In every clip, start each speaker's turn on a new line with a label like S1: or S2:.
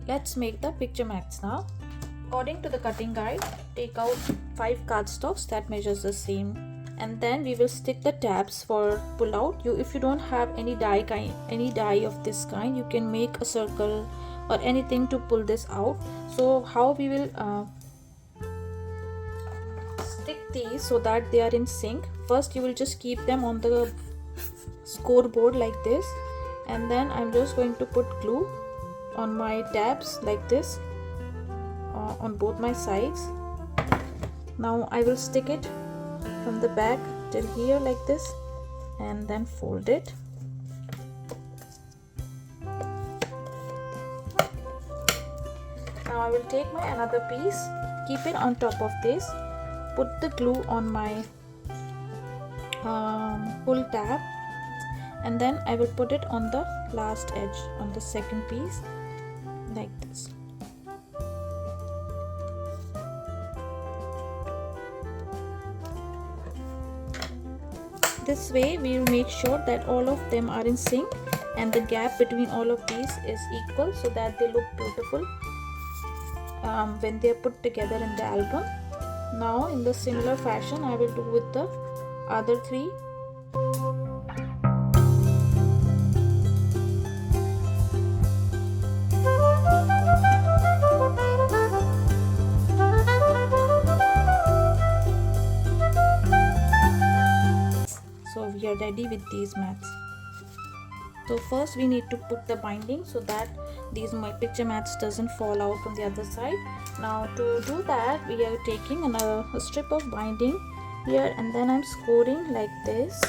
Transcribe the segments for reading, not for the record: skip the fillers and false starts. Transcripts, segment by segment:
S1: let's make the picture mats now. According to the cutting guide, take out 5 cardstocks that measures the same, and then we will stick the tabs for pull out. If you don't have any die of this kind, you can make a circle or anything to pull this out. So how we will stick these so that they are in sync? First you will just keep them on the scoreboard like this, and then I'm just going to put glue on my tabs like this on both my sides. Now I will stick it from the back till here like this, and then fold it. Now I will take my another piece, keep it on top of this, put the glue on my pull tab, and then I will put it on the last edge on the second piece like this. This way we will make sure that all of them are in sync and the gap between all of these is equal, so that they look beautiful when they are put together in the album. Now in the similar fashion I will do with the other 3. So we are ready with these mats. So first we need to put the binding so that my picture mats doesn't fall out from the other side. Now to do that, we are taking a strip of binding here, and then I'm scoring like this.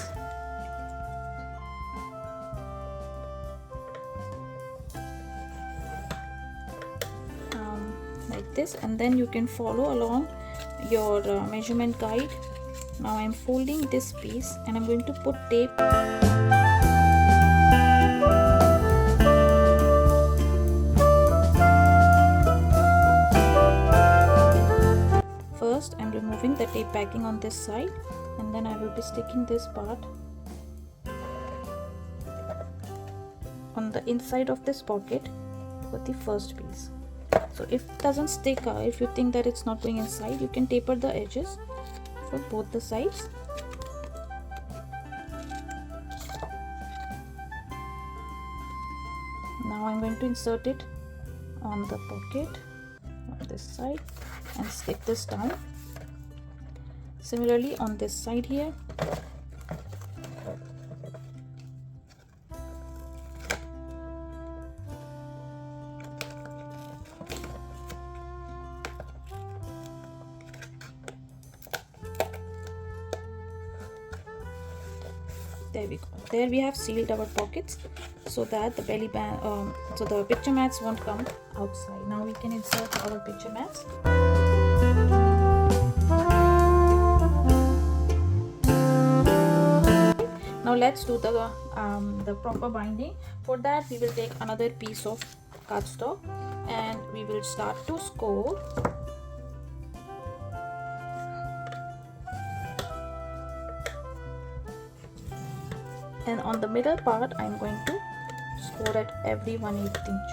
S1: Like this, and then you can follow along your measurement guide. Now I'm folding this piece and I'm going to put tape. First I'm removing the tape backing on this side, and then I will be sticking this part on the inside of this pocket for the first piece. So if it doesn't stick, if you think that it's not going inside, you can taper the edges for both the sides. Now I'm going to insert it on the pocket on this side and stick this down. Similarly on this side here. There we go. There we have sealed our pockets so that the belly band, so the picture mats won't come outside. Now we can insert our picture mats. Now let's do the proper binding. For that we will take another piece of cardstock and we will start to score. And on the middle part I'm going to score at every 1/8 inch.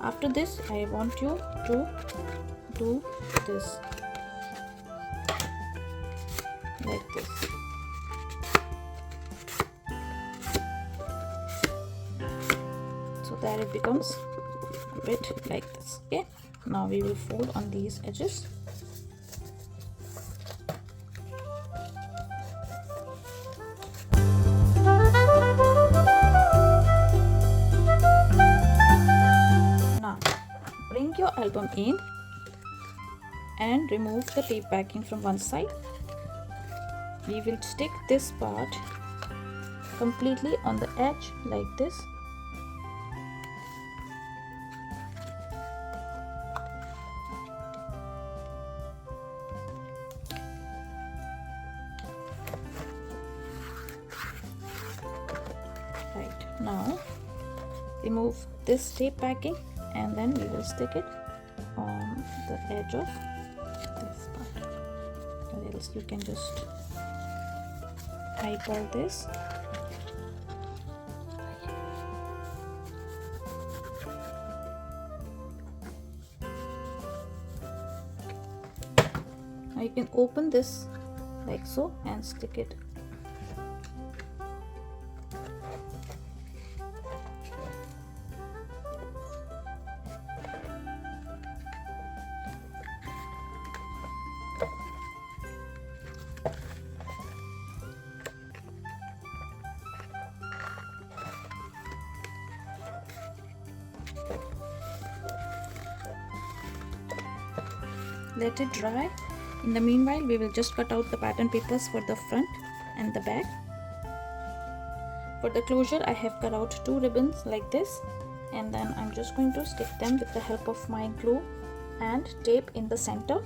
S1: After this I want you to do this like this. So that it becomes a bit like this. Okay, now we will fold on these edges. Now bring your album in and remove the tape backing from one side. We will stick this part completely on the edge like this. Right, now remove this tape backing and then we will stick it on the edge of this part else you can just eyeball this. Now you can open this like so and stick it. Let it dry. In the meanwhile, we will just cut out the pattern papers for the front and the back. For the closure, I have cut out 2 ribbons like this, and then I'm just going to stick them with the help of my glue and tape in the center.